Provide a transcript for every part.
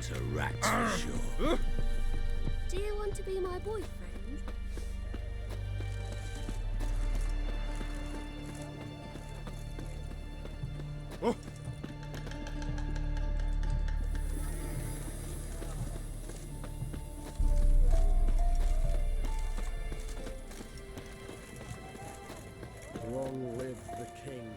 to rats for sure. Do you want to be my boyfriend? Oh. Long live the king.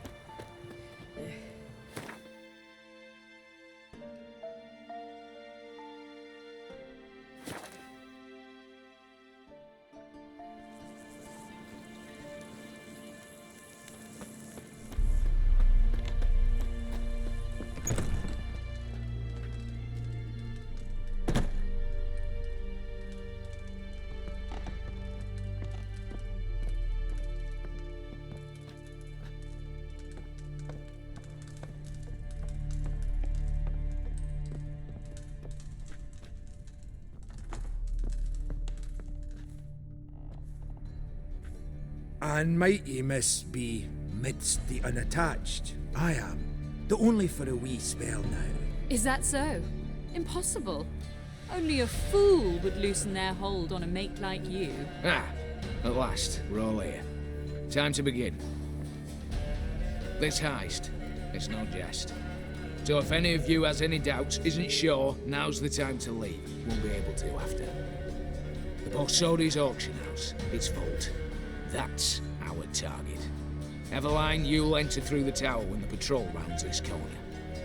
And mighty must be midst the unattached. I am, though only for a wee spell now. Is that so? Impossible. Only a fool would loosen their hold on a mate like you. Ah, at last, we're all here. Time to begin. This heist, it's no jest. So if any of you has any doubts, isn't sure, now's the time to leave. Won't be able to after. The Borsodi's auction house, its vault. That's our target. Eveline, you'll enter through the tower when the patrol rounds this corner.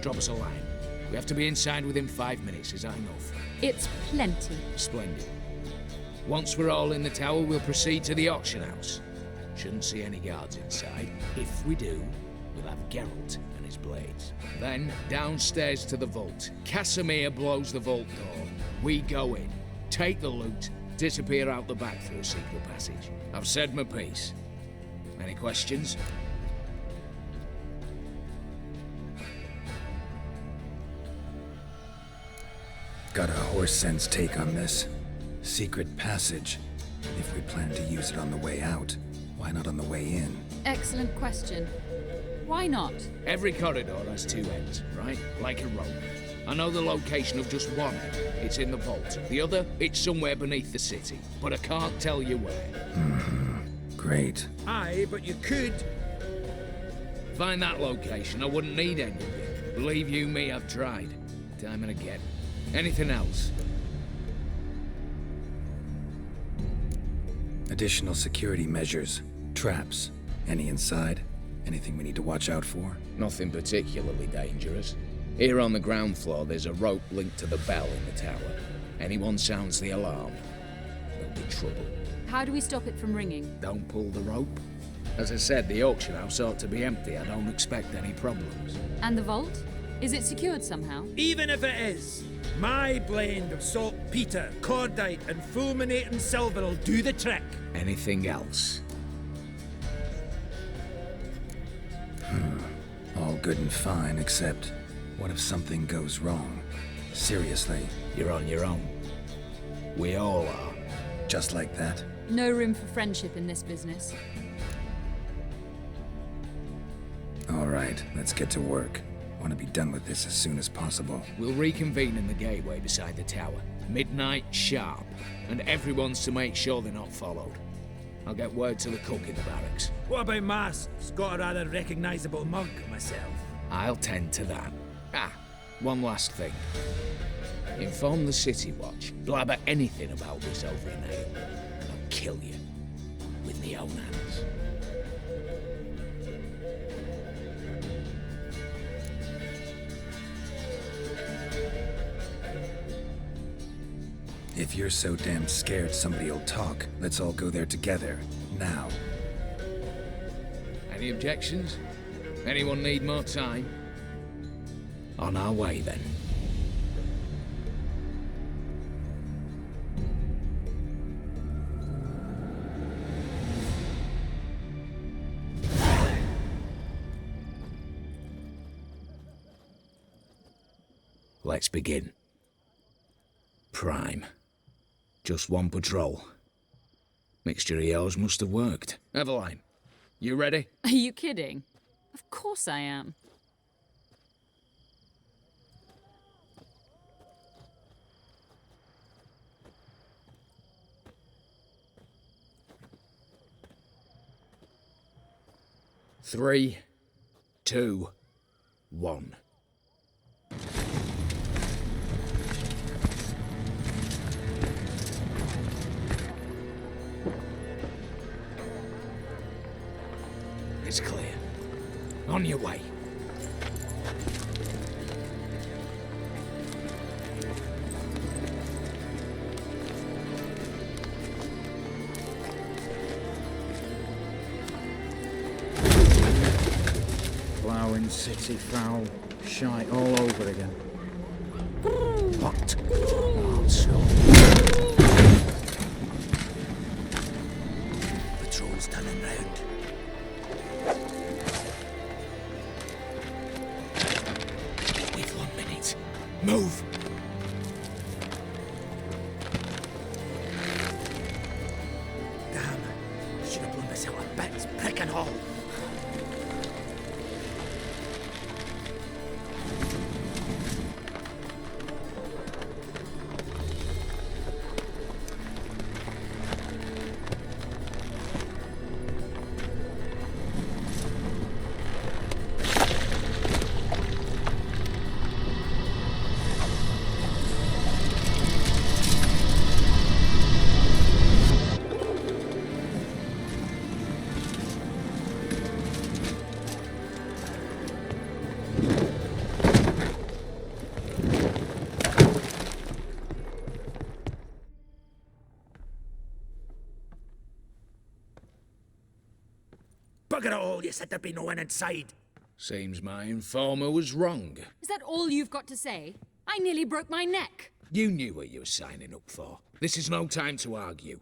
Drop us a line. We have to be inside within 5 minutes, is that enough? It's plenty. Splendid. Once we're all in the tower, we'll proceed to the auction house. Shouldn't see any guards inside. If we do, we'll have Geralt and his blades. Then, downstairs to the vault. Casimir blows the vault door. We go in, take the loot, disappear out the back through a secret passage. I've said my piece. Any questions? Got a horse sense take on this. Secret passage. If we plan to use it on the way out, why not on the way in? Excellent question. Why not? Every corridor has two ends, right? Like a rope. I know the location of just one end. It's in the vault. The other, it's somewhere beneath the city. But I can't tell you where. Great. Aye, but you could. Find that location, I wouldn't need any of it. Believe you me, I've tried. Time and again. Anything else? Additional security measures. Traps. Any inside? Anything we need to watch out for? Nothing particularly dangerous. Here on the ground floor, there's a rope linked to the bell in the tower. Anyone sounds the alarm, there'll be trouble. How do we stop it from ringing? Don't pull the rope. As I said, the auction house ought to be empty. I don't expect any problems. And the vault? Is it secured somehow? Even if it is, my blend of saltpeter, cordite, and fulminating silver will do the trick. Anything else? All good and fine, except what if something goes wrong? Seriously. You're on your own. We all are. Just like that? No room for friendship in this business. All right, let's get to work. Want to be done with this as soon as possible. We'll reconvene in the gateway beside the tower. Midnight sharp. And everyone's to make sure they're not followed. I'll get word to the cook in the barracks. What about masks? Got a rather recognisable mug myself. I'll tend to that. Ah, one last thing. Inform the City Watch. Blabber anything about this over in here, and I'll kill you. With my own hands. If you're so damn scared somebody'll talk, let's all go there together. Now. Any objections? Anyone need more time? On our way, then. Let's begin. Prime. Just one patrol. Mixture of yours must have worked. Eveline, you ready? Are you kidding? Of course I am. 3, 2, 1. It's clear. On your way. Ploughing city foul, shite all over again. What? Oh, so. Patrol's turning round. We've 1 minute. Move! Damn. Should have blown this out of bits, prick and all. Bugger it all, you said there'd be no one inside. Seems my informer was wrong. Is that all you've got to say? I nearly broke my neck. You knew what you were signing up for. This is no time to argue.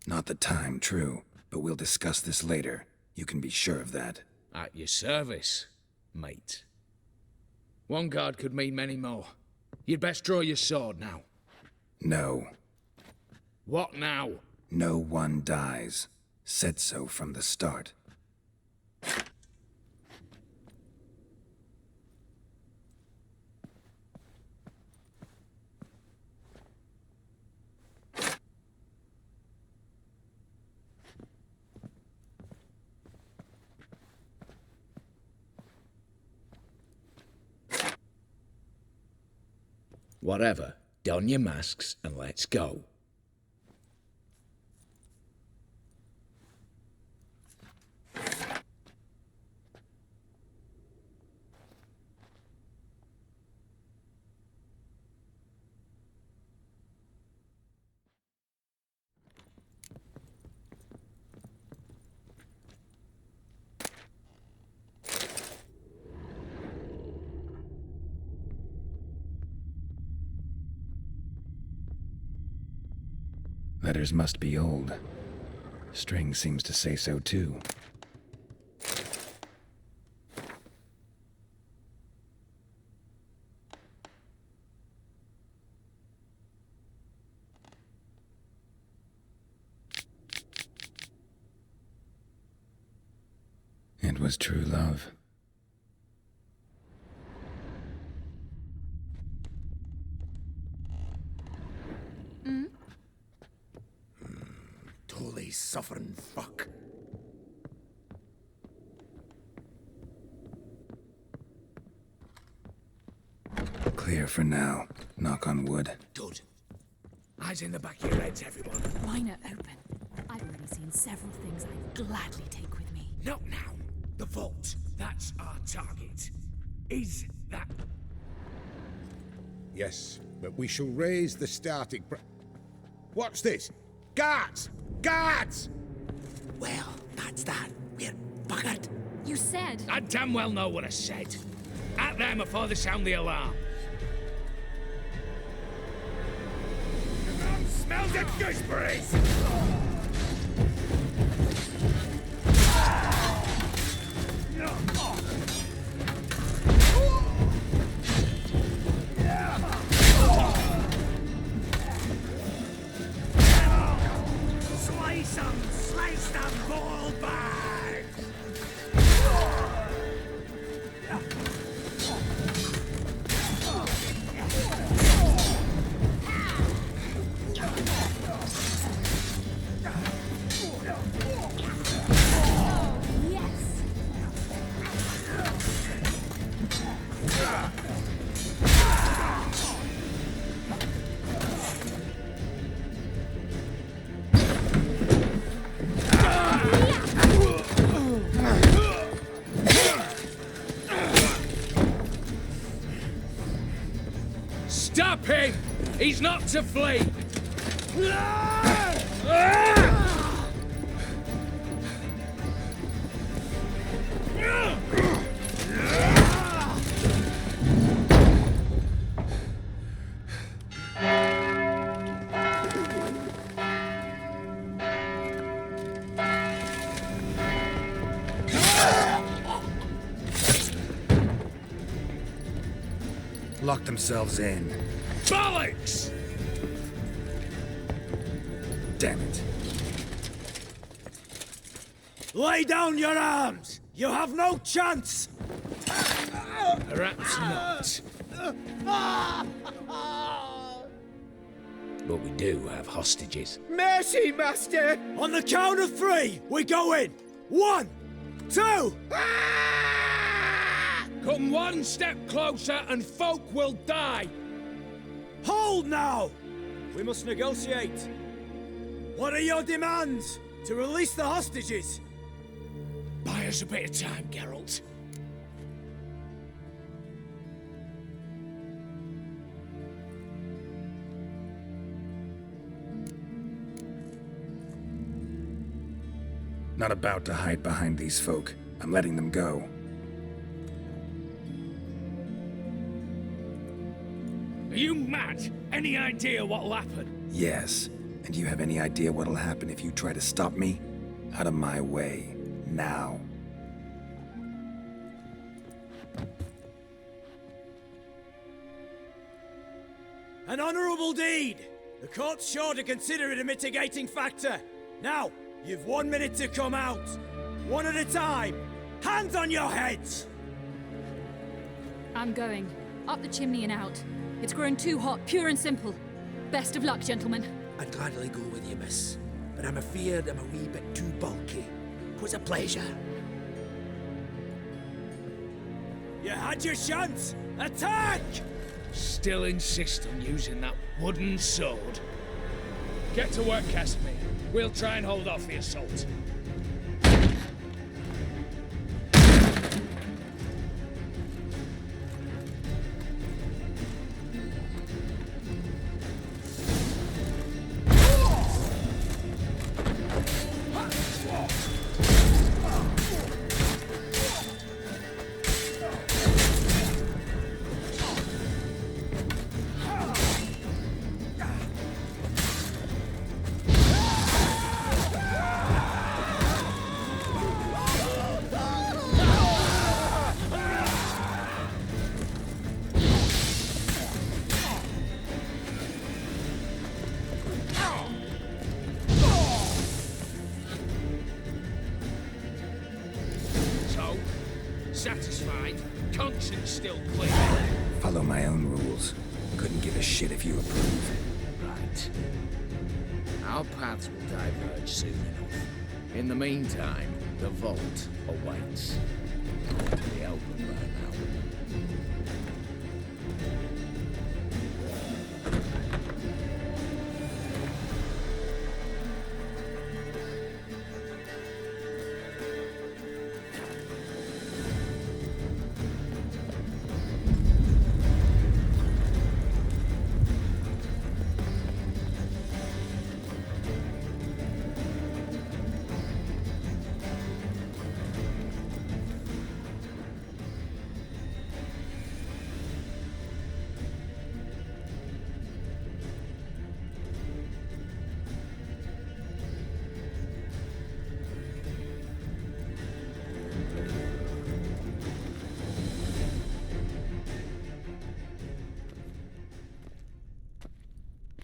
Not the time, true. But we'll discuss this later. You can be sure of that. At your service, mate. One guard could mean many more. You'd best draw your sword now. No. What now? No one dies. Said so from the start. Whatever. Don your masks and let's go. Letters must be old. String seems to say so too. It was true love. Holy suffering fuck. Clear for now. Knock on wood. Good. Eyes in the back of your heads, everyone. Mine are open. I've already seen several things I'd gladly take with me. Not now. The vault. That's our target. Is that... Yes, but we shall raise the starting What's this? Guards! Guards! Well, that's that. We're buggered. You said... I damn well know what I said. At them before they sound the alarm. Everyone smells of gooseberries! Slice them ball bags! Stop him! He's not to flee! Lock themselves in. Bollocks! Damn it. Lay down your arms! You have no chance! Perhaps not. But we do have hostages. Mercy, Master! On the count of 3, we go in! 1, 2... Come one step closer and folk will die! Hold now! We must negotiate. What are your demands? To release the hostages? Buy us a bit of time, Geralt. Not about to hide behind these folk. I'm letting them go. Are you mad? Any idea what'll happen? Yes. And do you have any idea what'll happen if you try to stop me? Out of my way. Now. An honorable deed! The court's sure to consider it a mitigating factor. Now, you've 1 minute to come out. One at a time. Hands on your heads! I'm going. Up the chimney and out. It's grown too hot, pure and simple. Best of luck, gentlemen. I'd gladly go with you, miss. But I'm afeard I'm a wee bit too bulky. 'Twas a pleasure. You had your chance! Attack! Still insist on using that wooden sword? Get to work, Casimir. We'll try and hold off the assault. Satisfied? Conscience still clear? Follow my own rules. Couldn't give a shit if you approve. Right. Our paths will diverge soon enough. In the meantime, the vault awaits. The open by now.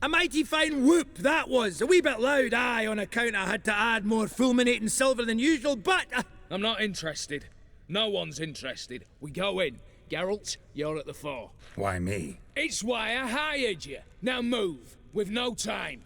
A mighty fine whoop that was. A wee bit loud, aye, on account I had to add more fulminating silver than usual, but... I'm not interested. No one's interested. We go in. Geralt, you're at the fore. Why me? It's why I hired you. Now move. We've no time.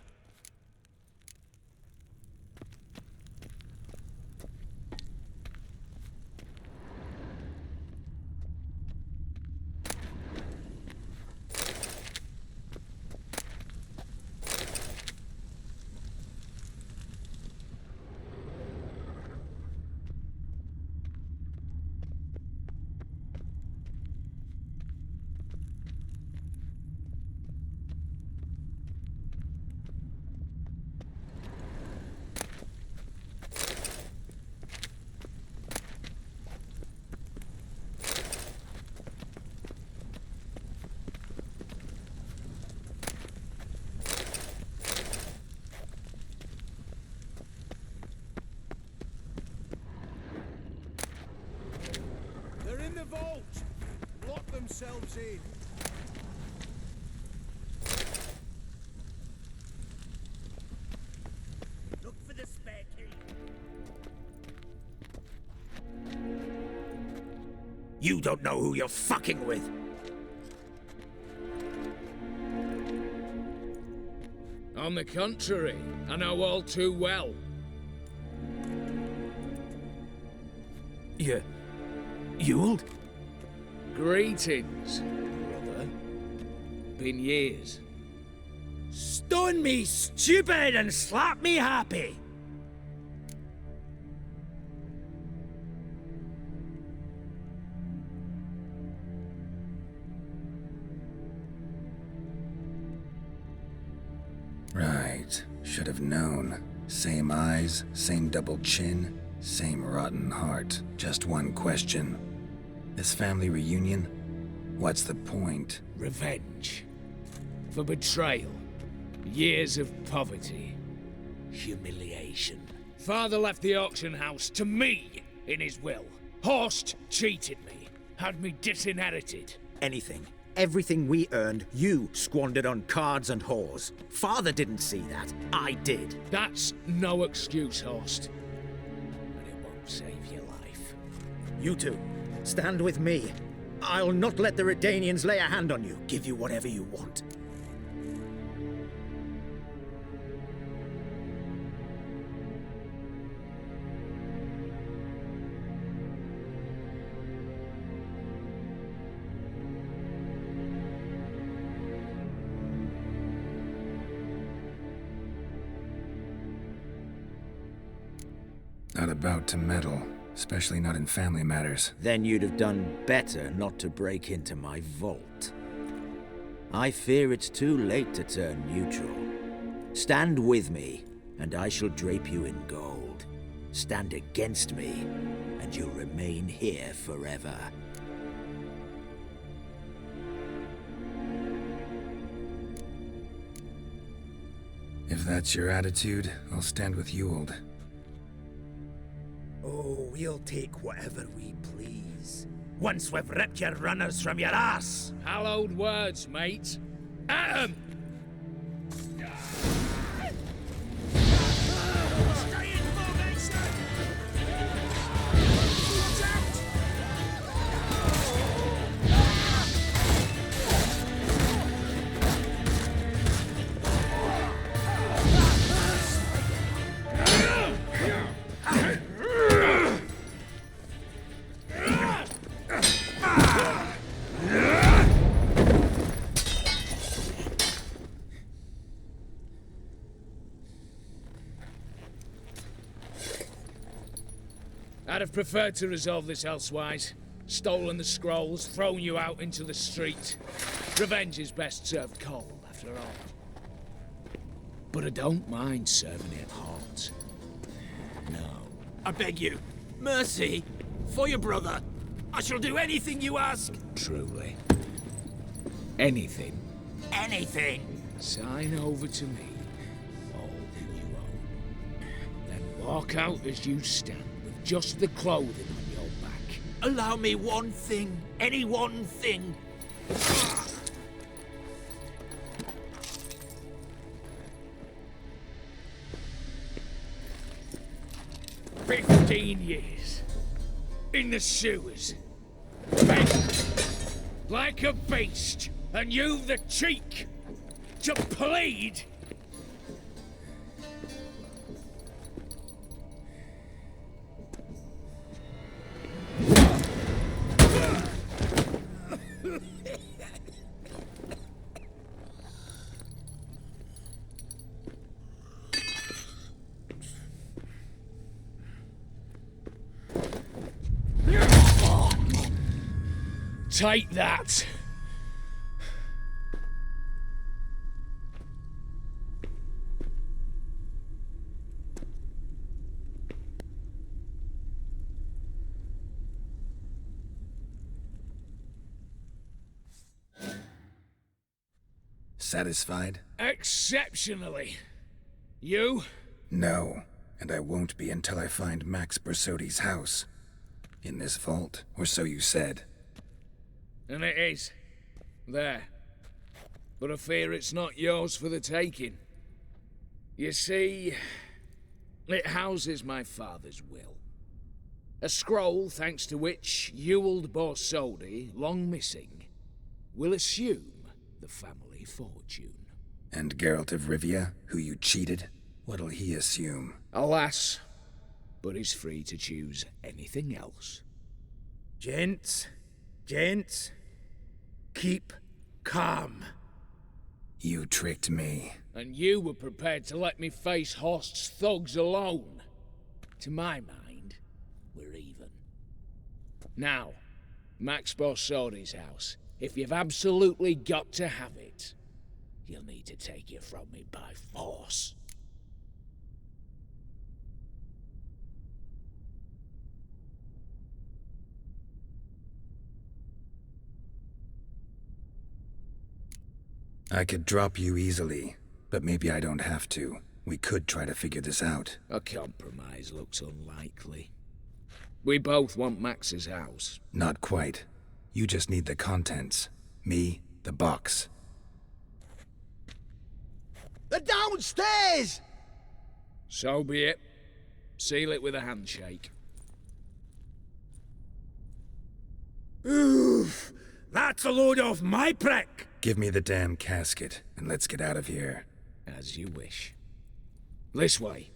They're in the vault. Lock themselves in. Look for the spare key. You don't know who you're fucking with. On the contrary, I know all too well. Ewald? Greetings, brother. Been years. Stone me stupid and slap me happy. Right. Should have known. Same eyes, same double chin, same rotten heart. Just one question. This family reunion? What's the point? Revenge. For betrayal. Years of poverty. Humiliation. Father left the auction house to me in his will. Horst cheated me. Had me disinherited. Anything. Everything we earned, you squandered on cards and whores. Father didn't see that. I did. That's no excuse, Horst. And it won't save your life. You two, stand with me. I'll not let the Redanians lay a hand on you. Give you whatever you want. Not about to meddle, especially not in family matters. Then you'd have done better not to break into my vault. I fear it's too late to turn neutral. Stand with me, and I shall drape you in gold. Stand against me, and you'll remain here forever. If that's your attitude, I'll stand with Ewald. Oh, we'll take whatever we please. Once we've ripped your runners from your ass! Hallowed words, mate. At 'em! Stay in formation! I'd have preferred to resolve this elsewise. Stolen the scrolls, thrown you out into the street. Revenge is best served cold, after all. But I don't mind serving it hot. No. I beg you, mercy, for your brother. I shall do anything you ask. Truly. Anything. Anything. Sign over to me. All that you own. Then walk out as you stand, with just the clothing on your back. Allow me one thing. Any one thing. 15 years. In the sewers. Fed like a beast. And you've the cheek to plead. Take that. Satisfied? Exceptionally. You? No, and I won't be until I find Max Bersodi's house. In this vault, or so you said. And it is. There. But I fear it's not yours for the taking. You see, it houses my father's will. A scroll thanks to which Ewald Borsodi, long missing, will assume the family fortune. And Geralt of Rivia, who you cheated, what'll he assume? Alas, but he's free to choose anything else. Gents, keep calm. You tricked me. And you were prepared to let me face Horst's thugs alone. To my mind, we're even. Now, Max Borsodi's house. If you've absolutely got to have it, you'll need to take it from me by force. I could drop you easily, but maybe I don't have to. We could try to figure this out. A compromise looks unlikely. We both want Max's house. Not quite. You just need the contents. Me, the box. They're downstairs! So be it. Seal it with a handshake. Oof! That's a load off my prick! Give me the damn casket, and let's get out of here. As you wish. This way.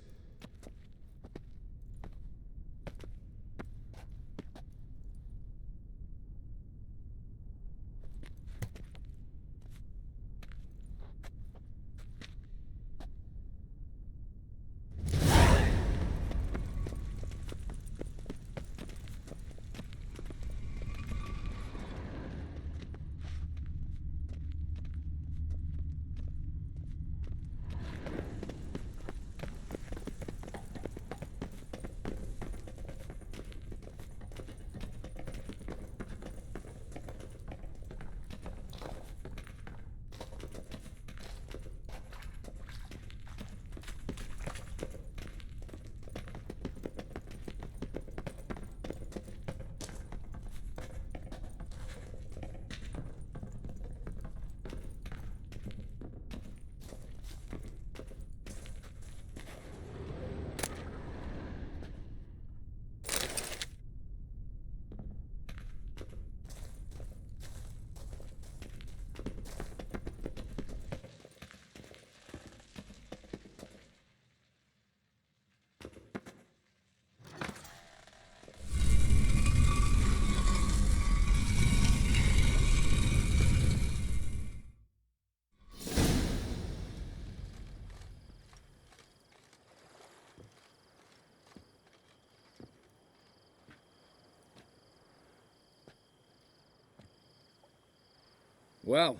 Well,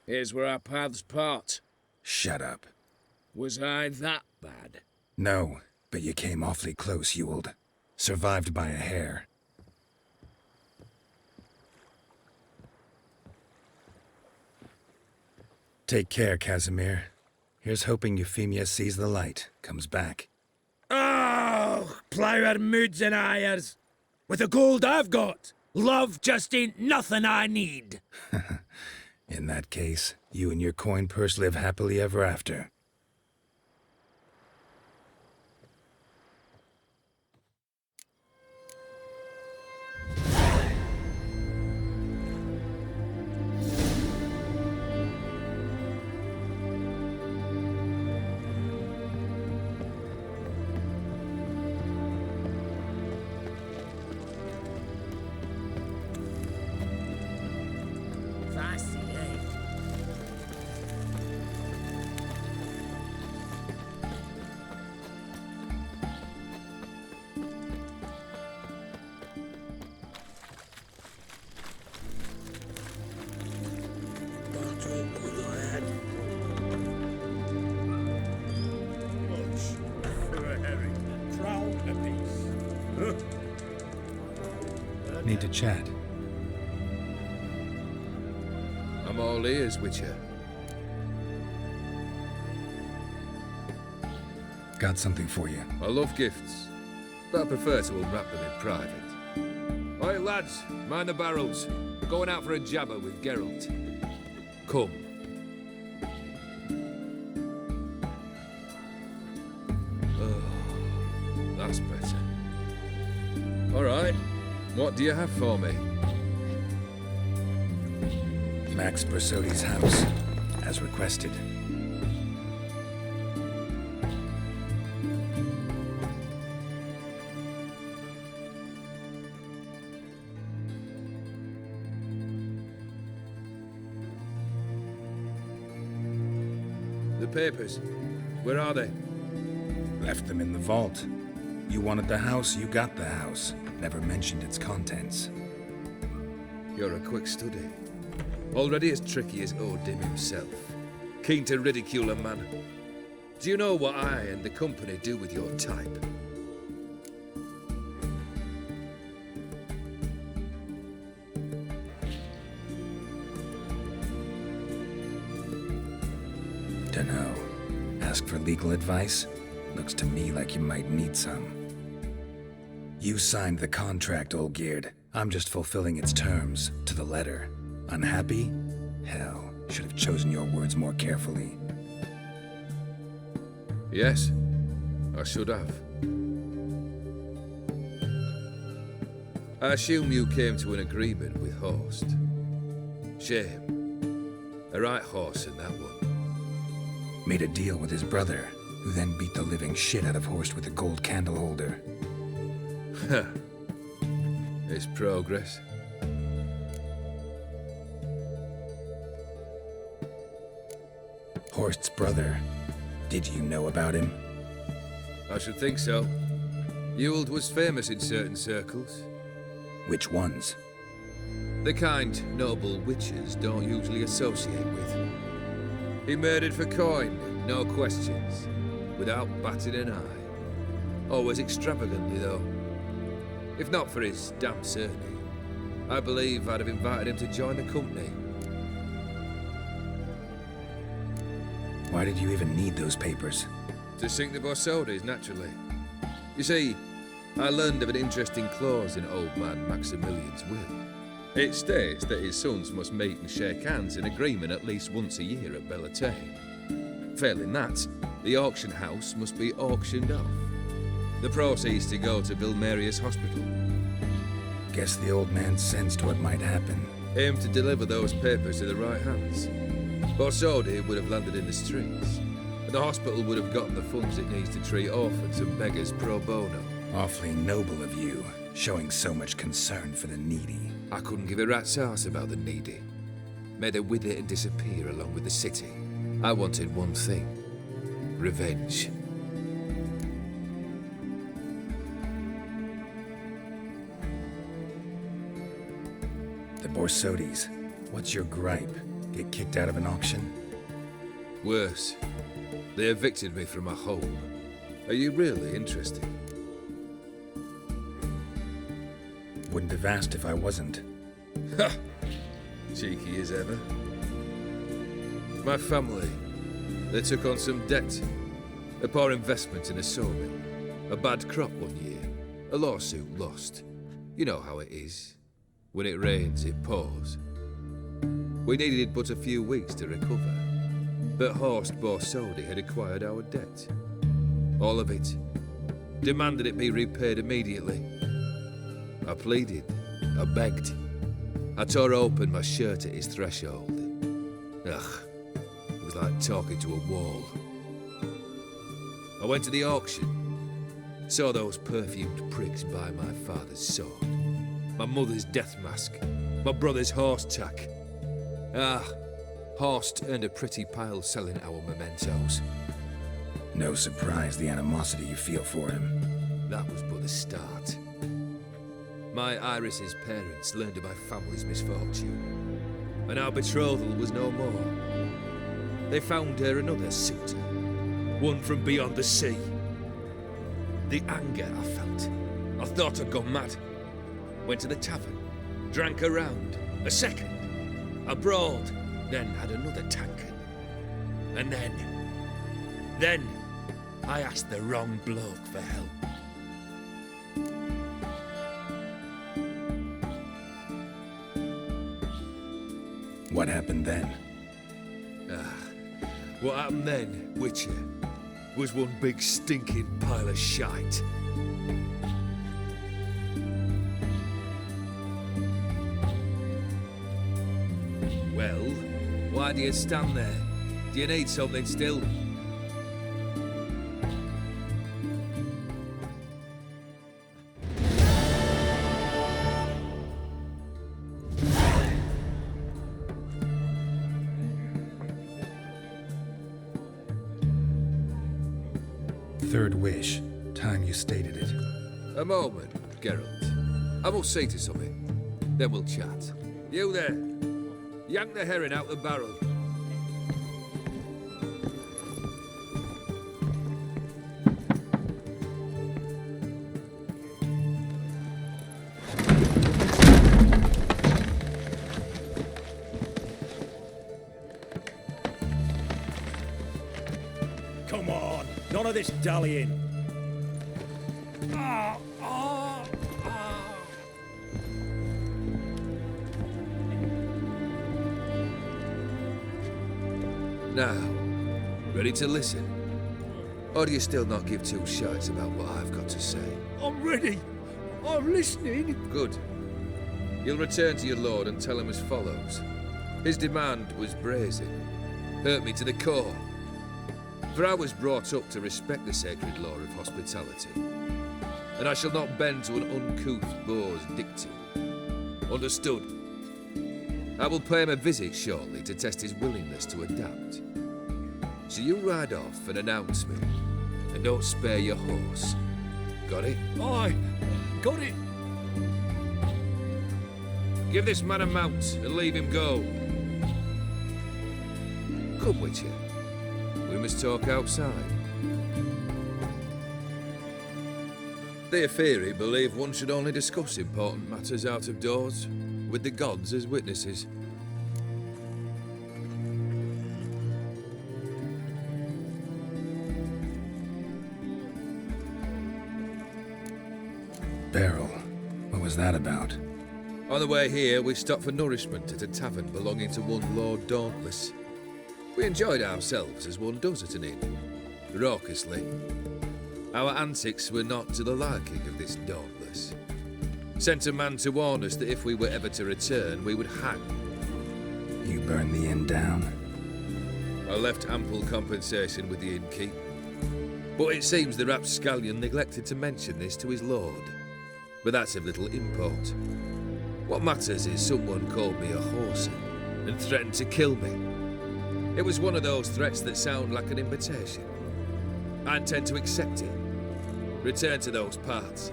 here's where our paths part. Shut up. Was I that bad? No, but you came awfully close, Ewald. Survived by a hair. Take care, Casimir. Here's hoping Euphemia sees the light, comes back. Oh, plough our moods and ires. With the gold I've got, love just ain't nothing I need. In that case, you and your coin purse live happily ever after. Much for a herring. Crown apiece. Need to chat. I'm all ears, Witcher. Got something for you. I love gifts, but I prefer to unwrap them in private. Oi, lads, mind the barrels. We're going out for a jabber with Geralt. Come. Oh, that's better. All right, what do you have for me? Max Bersodi's house, as requested. The papers, where are they? Left them in the vault. You wanted the house, you got the house. Never mentioned its contents. You're a quick study. Already as tricky as Odin himself. Keen to ridicule a man. Do you know what I and the company do with your type? Dunno. Ask for legal advice? Looks to me like you might need some. You signed the contract, Olgierd. I'm just fulfilling its terms, to the letter. Unhappy? Hell, should have chosen your words more carefully. Yes, I should have. I assume you came to an agreement with Horst. Shame. A right horse in that one. Made a deal with his brother, who then beat the living shit out of Horst with a gold candle holder. Huh. It's progress. Horst's brother. Did you know about him? I should think so. Ewald was famous in certain circles. Which ones? The kind noble witches don't usually associate with. He murdered for coin, no questions, without batting an eye. Always extravagantly, though. If not for his damn surname, I believe I'd have invited him to join the company. Why did you even need those papers? To sink the Borsodis, naturally. You see, I learned of an interesting clause in old man Maximilian's will. It states that his sons must meet and shake hands in agreement at least once a year at Abrete. Failing that, the auction house must be auctioned off. The proceeds to go to Vilmerius Hospital. Guess the old man sensed what might happen. Aim to deliver those papers to the right hands. Borsodi would have landed in the streets, and the hospital would have gotten the funds it needs to treat orphans and beggars pro bono. Awfully noble of you, showing so much concern for the needy. I couldn't give a rat's ass about the needy. May they wither and disappear along with the city. I wanted one thing. Revenge. The Borsodis. What's your gripe? Get kicked out of an auction? Worse. They evicted me from my home. Are you really interested? Wouldn't have asked if I wasn't. Ha! Cheeky as ever. My family, they took on some debt. A poor investment in a sawmill. A bad crop one year. A lawsuit lost. You know how it is. When it rains, it pours. We needed but a few weeks to recover. But Horst Borsodi had acquired our debt. All of it. Demanded it be repaid immediately. I pleaded. I begged. I tore open my shirt at his threshold. Ugh. It was like talking to a wall. I went to the auction. Saw those perfumed pricks buy my father's sword. My mother's death mask. My brother's horse tack. Ah, Horst earned a pretty pile selling our mementos. No surprise the animosity you feel for him. That was but the start. My Iris's parents learned of my family's misfortune. and our betrothal was no more. They found her another suitor, one from beyond the sea. The anger I felt, I thought I'd gone mad. Went to the tavern, drank a round, a second, abroad, then had another tankard. And then, I asked the wrong bloke for help. What happened then? What happened then, Witcher, was one big stinking pile of shite. Well, why do you stand there? Do you need something still? Third wish. Time you stated it. A moment, Geralt. I must say to something. Then we'll chat. You there. Yank the herring out the barrel. Come on, none of this dallying. Now, ready to listen? Or do you still not give two shites about what I've got to say? I'm ready. I'm listening. Good. You'll return to your lord and tell him as follows. His demand was brazen. Hurt me to the core. For I was brought up to respect the sacred law of hospitality. And I shall not bend to an uncouth boor's dictum. Understood? I will pay him a visit shortly to test his willingness to adapt. So you ride off and announce me, and don't spare your horse. Got it? Aye, got it. Give this man a mount and leave him go. Come, Witcher. We must talk outside. The Aphiri believe one should only discuss important matters out of doors, with the gods as witnesses. Beryl, what was that about? On the way here, we stopped for nourishment at a tavern belonging to one Lord Dauntless. We enjoyed ourselves as one does at an inn, raucously. Our antics were not to the liking of this Dauntless. Sent a man to warn us that if we were ever to return, we would hang. You burned the inn down? I left ample compensation with the innkeep. But it seems the rapscallion neglected to mention this to his lord. But that's of little import. What matters is someone called me a horsey and threatened to kill me. It was one of those threats that sound like an invitation. I intend to accept it. Return to those parts.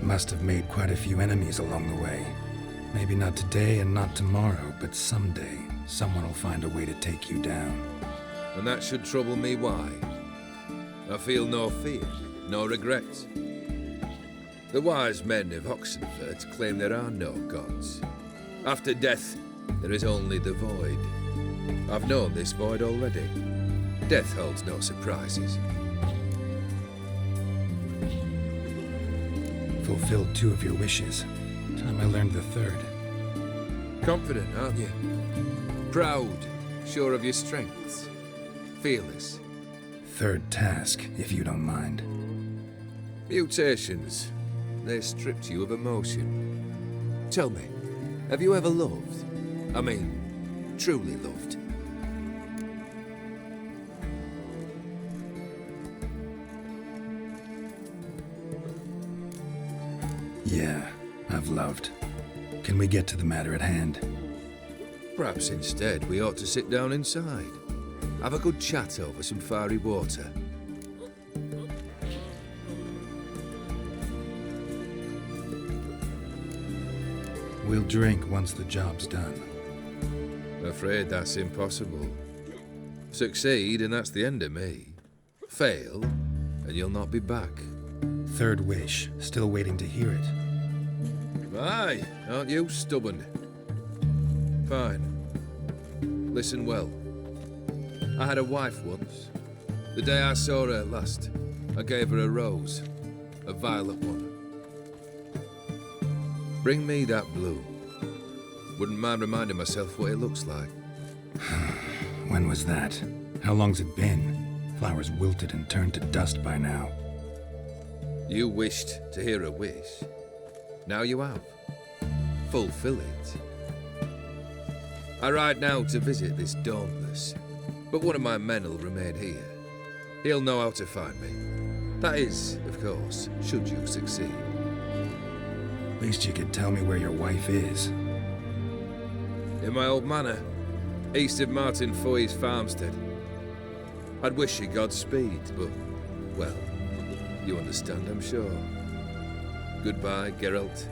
Must have made quite a few enemies along the way. Maybe not today and not tomorrow, but someday, someone will find a way to take you down. And that should trouble me why? I feel no fear, no regret. The wise men of Oxenford claim there are no gods. After death, there is only the void. I've known this void already. Death holds no surprises. Fulfilled 2 of your wishes. Time I learned the 3rd. Confident, aren't you? Proud, sure of your strengths. Fearless. 3rd task, if you don't mind. Mutations. They stripped you of emotion. Tell me, have you ever loved? I mean, truly loved? Yeah, I've loved. Can we get to the matter at hand? Perhaps instead we ought to sit down inside. Have a good chat over some fiery water. We'll drink once the job's done. I'm afraid that's impossible. Succeed, and that's the end of me. Fail, and you'll not be back. Third wish. Still waiting to hear it. Aye, aren't you stubborn? Fine. Listen well. I had a wife once. The day I saw her last, I gave her a rose. A violet one. Bring me that bloom. Wouldn't mind reminding myself what it looks like. When was that? How long's it been? Flowers wilted and turned to dust by now. You wished to hear a wish. Now you have. Fulfill it. I ride now to visit this Dauntless, but one of my men will remain here. He'll know how to find me. That is, of course, should you succeed. At least you could tell me where your wife is. In my old manor, east of Martin Foy's farmstead. I'd wish you Godspeed, but, well, you understand, I'm sure. Goodbye, Geralt.